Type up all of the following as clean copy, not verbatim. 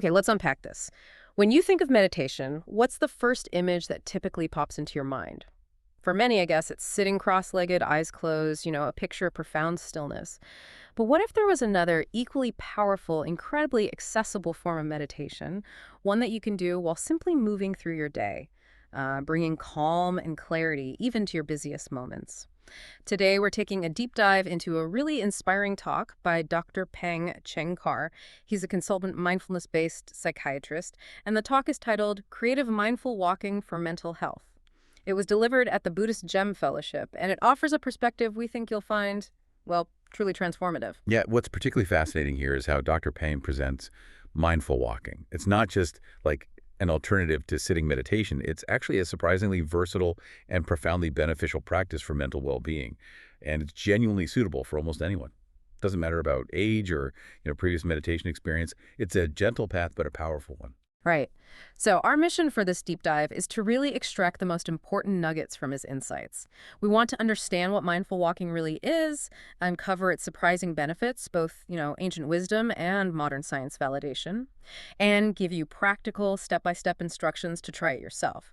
Okay, let's unpack this. When you think of meditation, what's the first image that typically pops into your mind? For many, I guess, it's sitting cross-legged, eyes closed, a picture of profound stillness. But what if there was another equally powerful, incredibly accessible form of meditation, one that you can do while simply moving through your day, bringing calm and clarity even to your busiest moments? Today, we're taking a deep dive into a really inspiring talk by Dr. Phang Cheng Kar. He's a consultant mindfulness-based psychiatrist, and the talk is titled Creative Mindful Walking for Mental Health. It was delivered at the Buddhist Gem Fellowship, and it offers a perspective we think you'll find, well, truly transformative. Yeah, what's particularly fascinating here is how Dr. Payne presents mindful walking. It's not just like an alternative to sitting meditation. It's actually a surprisingly versatile and profoundly beneficial practice for mental well-being. And it's genuinely suitable for almost anyone. Doesn't matter about age or previous meditation experience. It's a gentle path, but a powerful one. Right. So our mission for this deep dive is to really extract the most important nuggets from his insights. We want to understand what mindful walking really is, uncover its surprising benefits, both, ancient wisdom and modern science validation, and give you practical, step-by-step instructions to try it yourself.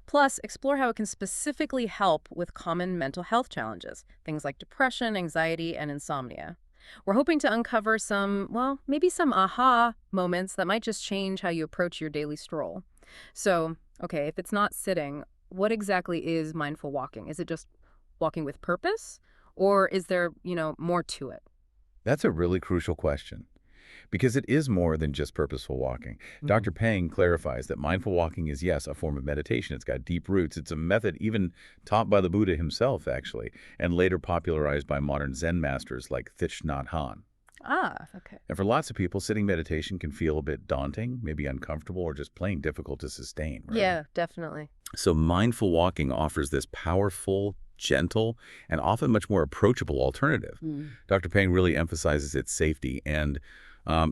Plus, explore how it can specifically help with common mental health challenges, things like depression, anxiety, and insomnia. We're hoping to uncover some, well, maybe some aha moments that might just change how you approach your daily stroll. So, okay, if it's not sitting, what exactly is mindful walking? Is it just walking with purpose? Or is there, more to it? That's a really crucial question, because it is more than just purposeful walking. Dr. Pang clarifies that mindful walking is, yes, a form of meditation. It's got deep roots. It's a method even taught by the Buddha himself, actually, and later popularized by modern Zen masters like Thich Nhat Hanh. Ah, okay. And for lots of people, sitting meditation can feel a bit daunting, maybe uncomfortable, or just plain difficult to sustain. Right? Yeah, definitely. So mindful walking offers this powerful, gentle, and often much more approachable alternative. Dr. Pang really emphasizes its safety and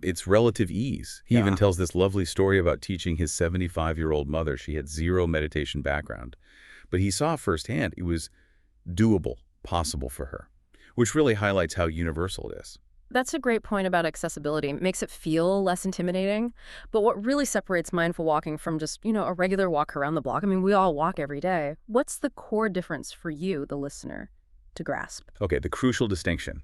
its relative ease. He even tells this lovely story about teaching his 75-year-old mother. She had zero meditation background, but he saw firsthand it was doable, possible for her, which really highlights how universal it is. That's a great point about accessibility. It makes it feel less intimidating. But what really separates mindful walking from just, a regular walk around the block, I mean, we all walk every day. What's the core difference for you, the listener, to grasp? Okay, the crucial distinction.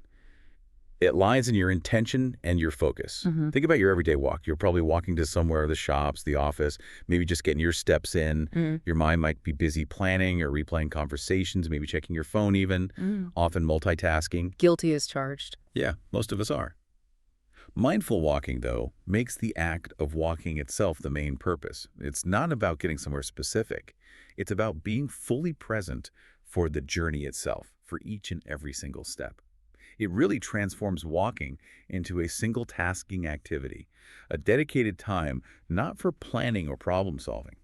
It lies in your intention and your focus. Think about your everyday walk. You're probably walking to somewhere, the shops, the office, maybe just getting your steps in. Your mind might be busy planning or replaying conversations, maybe checking your phone even, often multitasking. Guilty as charged. Yeah, most of us are. Mindful walking, though, makes the act of walking itself the main purpose. It's not about getting somewhere specific. It's about being fully present for the journey itself, for each and every single step. It really transforms walking into a single tasking activity, a dedicated time not for planning or problem solving,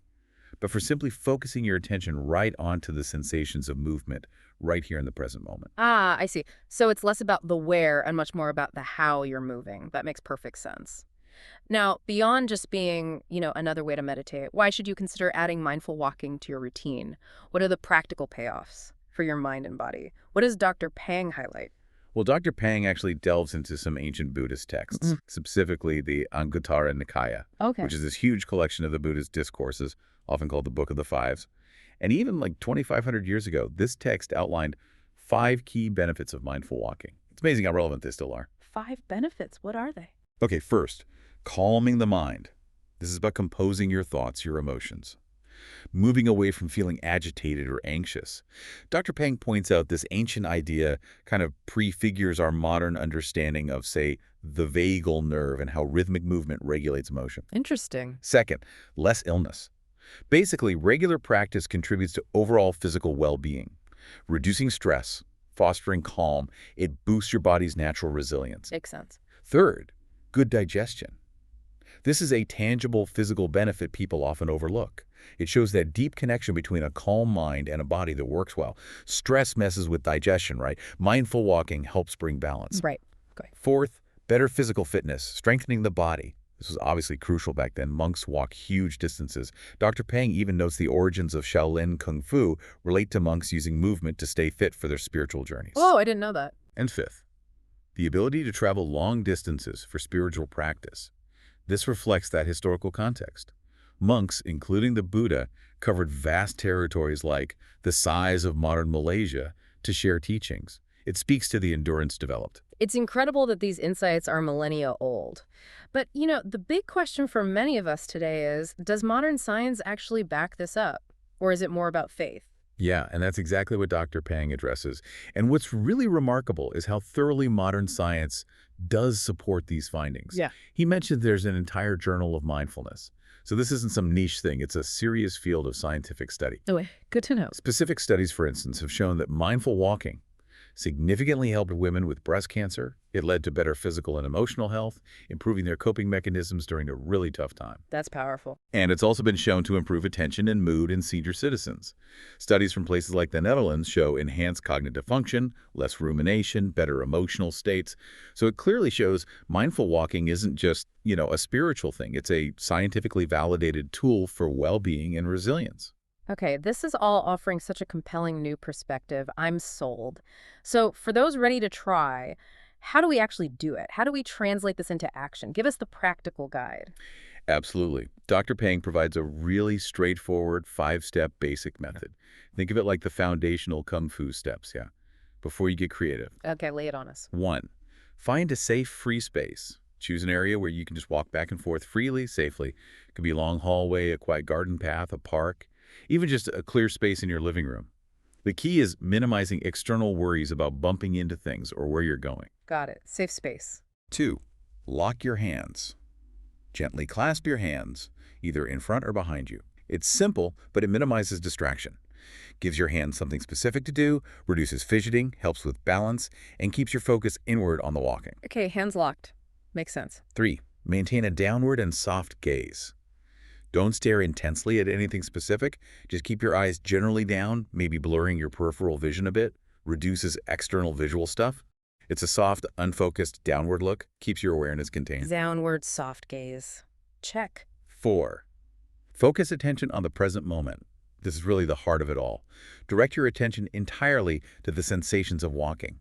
but for simply focusing your attention right onto the sensations of movement right here in the present moment. Ah, I see. So it's less about the where and much more about the how you're moving. That makes perfect sense. Now, beyond just being, another way to meditate, why should you consider adding mindful walking to your routine? What are the practical payoffs for your mind and body? What does Dr. Pang highlight? Well, Dr. Pang actually delves into some ancient Buddhist texts, specifically the Anguttara Nikaya, which is this huge collection of the Buddha's discourses, often called the Book of the Fives. And even like 2,500 years ago, this text outlined 5 key benefits of mindful walking. It's amazing how relevant they still are. 5 benefits? What are they? Okay, first, calming the mind. This is about composing your thoughts, your emotions. Moving away from feeling agitated or anxious. Dr. Pang points out this ancient idea kind of prefigures our modern understanding of, say, the vagal nerve and how rhythmic movement regulates emotion. Interesting. Second, less illness. Basically, regular practice contributes to overall physical well-being. Reducing stress, fostering calm, it boosts your body's natural resilience. Makes sense. Third, good digestion. This is a tangible physical benefit people often overlook. It shows that deep connection between a calm mind and a body that works well. Stress messes with digestion, right? Mindful walking helps bring balance. Right. Okay. Fourth, better physical fitness, strengthening the body. This was obviously crucial back then. Monks walk huge distances. Dr. Pang even notes the origins of Shaolin Kung Fu relate to monks using movement to stay fit for their spiritual journeys. Oh, I didn't know that. And fifth, the ability to travel long distances for spiritual practice. This reflects that historical context. Monks, including the Buddha, covered vast territories like the size of modern Malaysia to share teachings. It speaks to the endurance developed. It's incredible that these insights are millennia old. But, the big question for many of us today is, does modern science actually back this up? Or is it more about faith? Yeah, and that's exactly what Dr. Pang addresses. And what's really remarkable is how thoroughly modern science does support these findings. Yeah. He mentioned there's an entire journal of mindfulness. So this isn't some niche thing. It's a serious field of scientific study. Oh, good to know. Specific studies, for instance, have shown that mindful walking significantly helped women with breast cancer. It led to better physical and emotional health, improving their coping mechanisms during a really tough time. That's powerful. And it's also been shown to improve attention and mood in senior citizens. Studies from places like the Netherlands show enhanced cognitive function, less rumination, better emotional states. So it clearly shows mindful walking isn't just, a spiritual thing. It's a scientifically validated tool for well-being and resilience. Okay, this is all offering such a compelling new perspective. I'm sold. So for those ready to try, how do we actually do it? How do we translate this into action? Give us the practical guide. Absolutely. Dr. Pang provides a really straightforward 5-step basic method. Think of it like the foundational Kung Fu steps, before you get creative. Okay, lay it on us. 1. Find a safe, free space. Choose an area where you can just walk back and forth freely, safely. It could be a long hallway, a quiet garden path, a park, even just a clear space in your living room. The key is minimizing external worries about bumping into things or where you're going. Got it. Safe space. 2. Lock your hands. Gently clasp your hands, either in front or behind you. It's simple, but it minimizes distraction. Gives your hands something specific to do, reduces fidgeting, helps with balance, and keeps your focus inward on the walking. Okay, hands locked. Makes sense. 3. Maintain a downward and soft gaze. Don't stare intensely at anything specific. Just keep your eyes generally down, maybe blurring your peripheral vision a bit. Reduces external visual stuff. It's a soft, unfocused downward look. Keeps your awareness contained. Downward soft gaze. Check. 4. Focus attention on the present moment. This is really the heart of it all. Direct your attention entirely to the sensations of walking.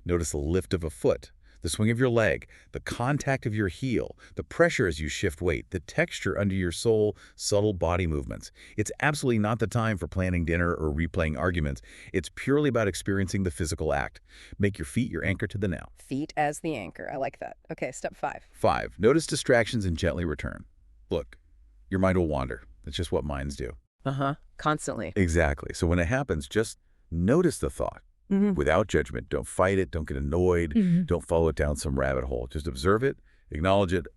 Notice the lift of a foot, the swing of your leg, the contact of your heel, the pressure as you shift weight, the texture under your sole, subtle body movements. It's absolutely not the time for planning dinner or replaying arguments. It's purely about experiencing the physical act. Make your feet your anchor to the now. Feet as the anchor. I like that. Okay, step 5. 5. Notice distractions and gently return. Look, your mind will wander. That's just what minds do. Constantly. Exactly. So when it happens, just notice the thought. Without judgment. Don't fight it. Don't get annoyed. Don't follow it down some rabbit hole. Just observe it, acknowledge it,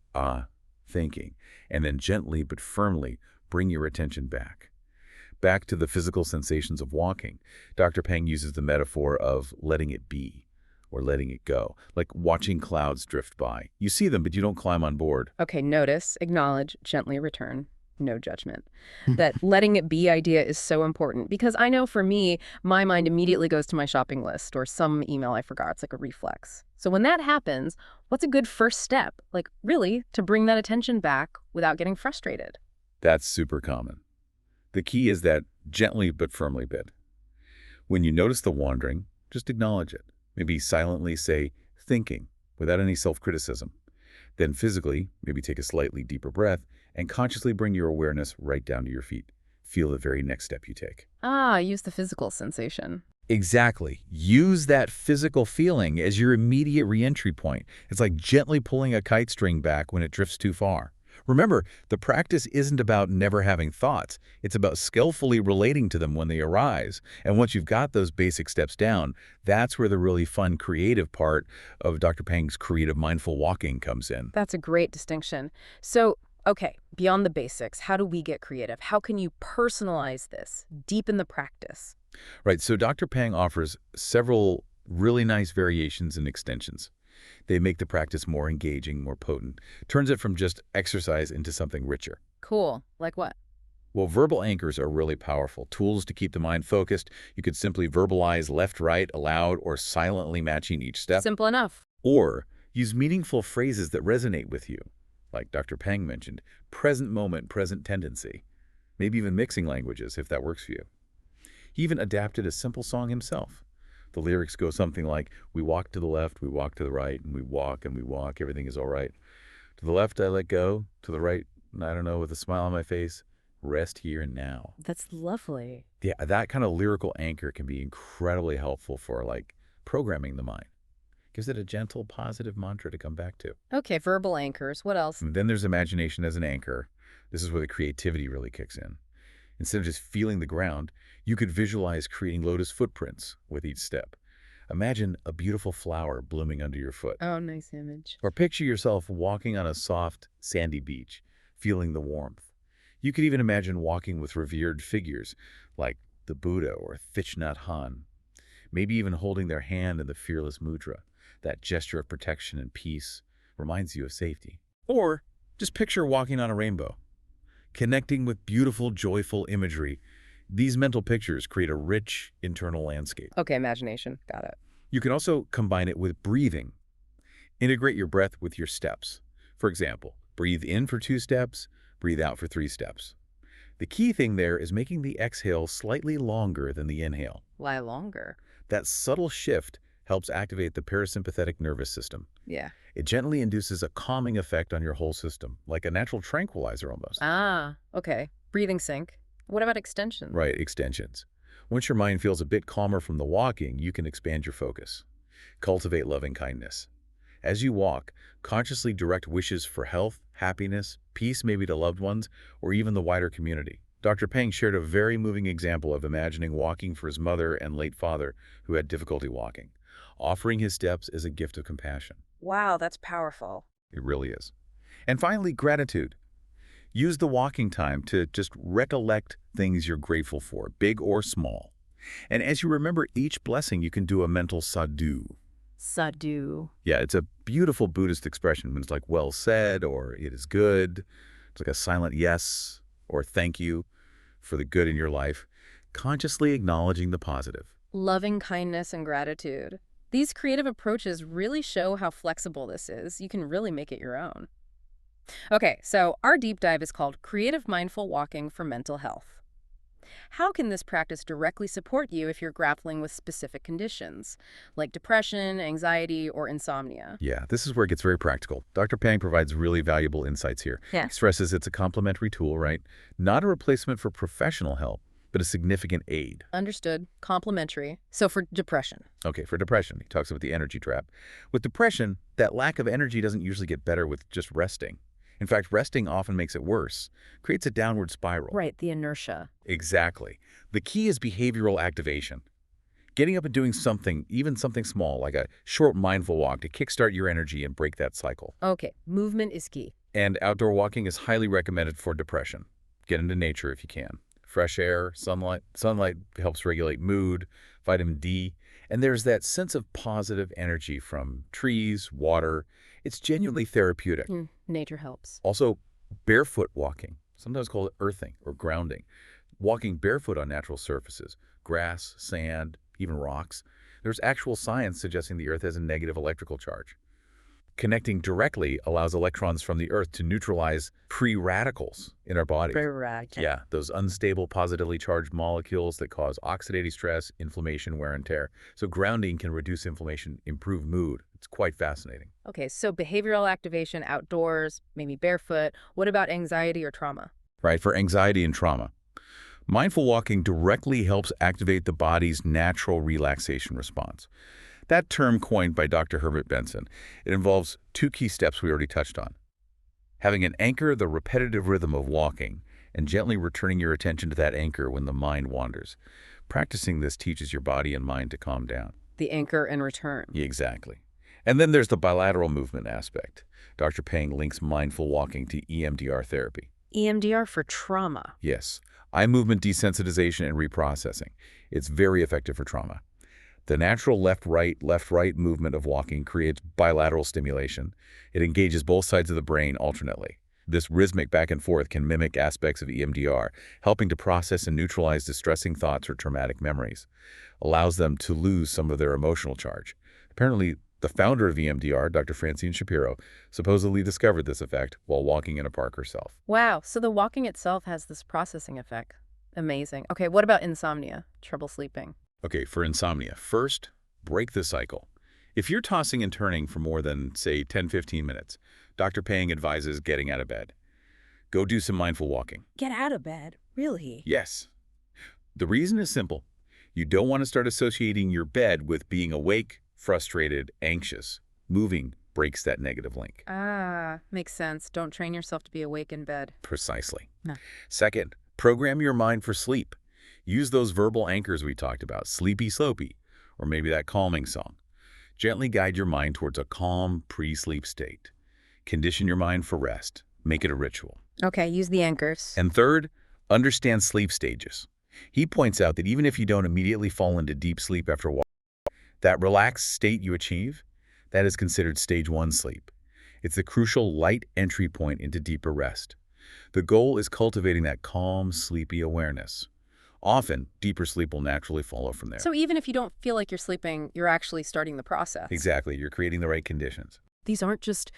thinking, and then gently but firmly bring your attention back. Back to the physical sensations of walking. Dr. Pang uses the metaphor of letting it be or letting it go, like watching clouds drift by. You see them, but you don't climb on board. Okay, notice, acknowledge, gently return. No judgment. That letting it be idea is so important because I know for me, my mind immediately goes to my shopping list or some email I forgot. It's like a reflex. So when that happens, what's a good first step? Like really to bring that attention back without getting frustrated. That's super common. The key is that gently but firmly bit. When you notice the wandering, just acknowledge it. Maybe silently say, thinking, without any self-criticism. Then physically, maybe take a slightly deeper breath and consciously bring your awareness right down to your feet. Feel the very next step you take. Use the physical sensation. Exactly. Use that physical feeling as your immediate re-entry point. It's like gently pulling a kite string back when it drifts too far. Remember, the practice isn't about never having thoughts. It's about skillfully relating to them when they arise. And once you've got those basic steps down, that's where the really fun, creative part of Dr. Pang's creative mindful walking comes in. That's a great distinction. So, okay, beyond the basics, how do we get creative? How can you personalize this, deepen the practice? Right, so Dr. Pang offers several really nice variations and extensions. They make the practice more engaging, more potent, turns it from just exercise into something richer. Cool. Like what? Well, verbal anchors are really powerful. Tools to keep the mind focused. You could simply verbalize left, right, aloud, or silently matching each step. Simple enough. Or use meaningful phrases that resonate with you. Like Dr. Pang mentioned, present moment, present tendency. Maybe even mixing languages if that works for you. He even adapted a simple song himself. The lyrics go something like, we walk to the left, we walk to the right, and we walk, everything is all right. To the left, I let go. To the right, I don't know, with a smile on my face, rest here and now. That's lovely. Yeah, that kind of lyrical anchor can be incredibly helpful for, like, programming the mind. Gives it a gentle, positive mantra to come back to. Okay, verbal anchors. What else? And then there's imagination as an anchor. This is where the creativity really kicks in. Instead of just feeling the ground, you could visualize creating lotus footprints with each step. Imagine a beautiful flower blooming under your foot. Oh, nice image. Or picture yourself walking on a soft, sandy beach, feeling the warmth. You could even imagine walking with revered figures like the Buddha or Thich Nhat Hanh, maybe even holding their hand in the fearless mudra. That gesture of protection and peace reminds you of safety. Or just picture walking on a rainbow, connecting with beautiful, joyful imagery. These mental pictures create a rich internal landscape. Okay, imagination. Got it. You can also combine it with breathing. Integrate your breath with your steps. For example, breathe in for 2 steps, breathe out for 3 steps. The key thing there is making the exhale slightly longer than the inhale. Why longer? That subtle shift helps activate the parasympathetic nervous system. Yeah. It gently induces a calming effect on your whole system, like a natural tranquilizer almost. Ah, okay. Breathing sync. What about extension? Right, extensions. Once your mind feels a bit calmer from the walking, you can expand your focus. Cultivate loving kindness. As you walk, consciously direct wishes for health, happiness, peace maybe to loved ones, or even the wider community. Dr. Phang shared a very moving example of imagining walking for his mother and late father who had difficulty walking, offering his steps as a gift of compassion. Wow, that's powerful. It really is. And finally, gratitude. Use the walking time to just recollect things you're grateful for, big or small. And as you remember each blessing, you can do a mental sadhu. Sadhu. Yeah, it's a beautiful Buddhist expression. It's like well said or it is good. It's like a silent yes or thank you for the good in your life. Consciously acknowledging the positive. Loving kindness and gratitude. These creative approaches really show how flexible this is. You can really make it your own. Okay, so our deep dive is called Creative Mindful Walking for Mental Health. How can this practice directly support you if you're grappling with specific conditions, like depression, anxiety, or insomnia? Yeah, this is where it gets very practical. Dr. Pang provides really valuable insights here. Yeah. He stresses it's a complementary tool, right? Not a replacement for professional help, but a significant aid. Understood. Complementary. So for depression. Okay, for depression, he talks about the energy trap. With depression, that lack of energy doesn't usually get better with just resting. In fact, resting often makes it worse, creates a downward spiral. Right, the inertia. Exactly. The key is behavioral activation. Getting up and doing something, even something small, like a short mindful walk to kickstart your energy and break that cycle. Okay, movement is key. And outdoor walking is highly recommended for depression. Get into nature if you can. Fresh air, sunlight. Sunlight helps regulate mood, vitamin D, and there's that sense of positive energy from trees, water. It's genuinely therapeutic. Nature helps. Also, barefoot walking, sometimes called earthing or grounding. Walking barefoot on natural surfaces, grass, sand, even rocks. There's actual science suggesting the earth has a negative electrical charge. Connecting directly allows electrons from the earth to neutralize free radicals in our bodies. Yeah, those unstable positively charged molecules that cause oxidative stress, inflammation, wear and tear. So grounding can reduce inflammation, improve mood. It's quite fascinating. Okay, so behavioral activation outdoors, maybe barefoot. What about anxiety or trauma? Right, for anxiety and trauma. Mindful walking directly helps activate the body's natural relaxation response. That term coined by Dr. Herbert Benson, it involves 2 key steps we already touched on. Having an anchor, the repetitive rhythm of walking, and gently returning your attention to that anchor when the mind wanders. Practicing this teaches your body and mind to calm down. The anchor and return. Exactly. And then there's the bilateral movement aspect. Dr. Pang links mindful walking to EMDR therapy. EMDR for trauma. Yes, eye movement desensitization and reprocessing. It's very effective for trauma. The natural left-right movement of walking creates bilateral stimulation. It engages both sides of the brain alternately. This rhythmic back and forth can mimic aspects of EMDR, helping to process and neutralize distressing thoughts or traumatic memories. Allows them to lose some of their emotional charge. Apparently, the founder of EMDR, Dr. Francine Shapiro, supposedly discovered this effect while walking in a park herself. Wow, so the walking itself has this processing effect. Amazing. Okay, what about insomnia? Trouble sleeping? Okay, for insomnia, first, break the cycle. If you're tossing and turning for more than, say, 10–15 minutes, Dr. Phang advises getting out of bed. Go do some mindful walking. Get out of bed? Really? Yes. The reason is simple. You don't want to start associating your bed with being awake, frustrated, anxious. Moving breaks that negative link. Ah, makes sense. Don't train yourself to be awake in bed. Precisely. No. Second, program your mind for sleep. Use those verbal anchors we talked about, sleepy slopey, or maybe that calming song. Gently guide your mind towards a calm, pre-sleep state. Condition your mind for rest. Make it a ritual. Okay, use the anchors. And third, understand sleep stages. He points out that even if you don't immediately fall into deep sleep after walking, that relaxed state you achieve, that is considered stage 1 sleep. It's the crucial light entry point into deeper rest. The goal is cultivating that calm, sleepy awareness. Often, deeper sleep will naturally follow from there. So even if you don't feel like you're sleeping, you're actually starting the process. Exactly. You're creating the right conditions. These aren't just,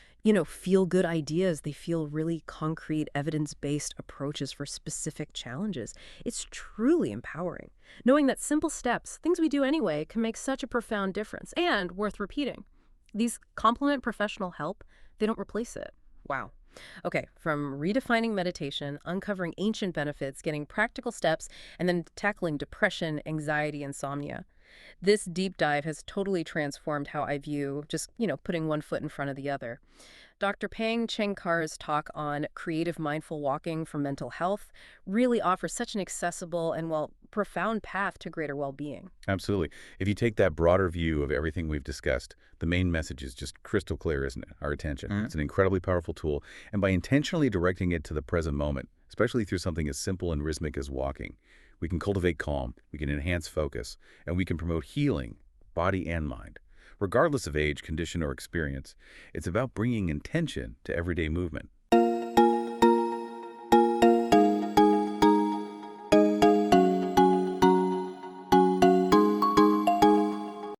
feel-good ideas. They feel really concrete, evidence-based approaches for specific challenges. It's truly empowering, knowing that simple steps, things we do anyway, can make such a profound difference and worth repeating. These complement professional help. They don't replace it. Wow. Okay, from redefining meditation, uncovering ancient benefits, getting practical steps, and then tackling depression, anxiety, insomnia. This deep dive has totally transformed how I view just, putting one foot in front of the other. Dr. Phang Cheng Kar's talk on creative mindful walking for mental health really offers such an accessible and, profound path to greater well-being. Absolutely. If you take that broader view of everything we've discussed, the main message is just crystal clear, isn't it? Our attention. It's an incredibly powerful tool. And by intentionally directing it to the present moment, especially through something as simple and rhythmic as walking, we can cultivate calm, we can enhance focus, and we can promote healing, body and mind. Regardless of age, condition, or experience, it's about bringing intention to everyday movement.